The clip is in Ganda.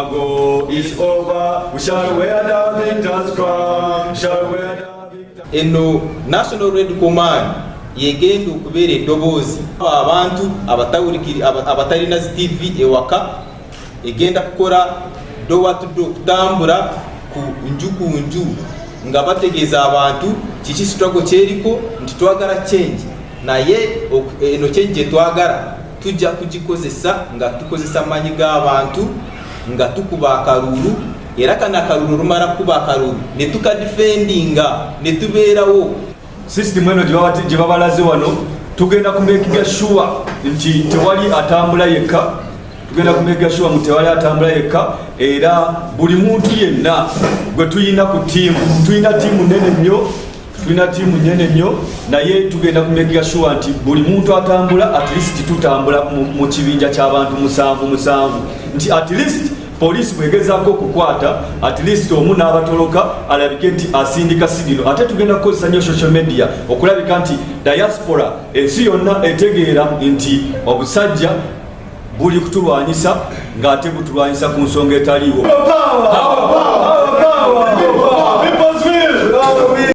struggle is over. We shall wear the victor's crown. Shall wear the victor's crown. Eno National Red Command yegenda okubeera eddoboozi abantu abatalina TV ewaka, egenda kukola door to door, kutambula ku nju nga bategeeza abantu kiki struggle kyeriko, nti twagala change, naye eno change twagala tujja kugikozesa nga tukozesa amanyi g'abantu, nga tukuba akalulu, era kana akalulu lumala kuba akalulu ne tukadifendinga ne tubeerawo. System eno gye babalaze wano tugenda kumekinga sure nti tewali atambula yekka, tugenda kumekinga sure nti tewali atambula yekka, era buli muntu yenna gwe tuyina ku tiimu, tuyina tiimu nene nnyo, naye tugenda kumekinga sure nti buli muntu atambula, at least tutambula mu kibinja ky'abantu 7 nti at least police bwegezaako okukwata at least omu n'abatoloka alabike nti asindika sigino. Ate tugenda kukozesa nnyo social media okulabika nti diaspora ensi yonna etegeera nti obusajja buli kutulwanyisa ng'ate butulwanyisa ku nsonga etaliiwo.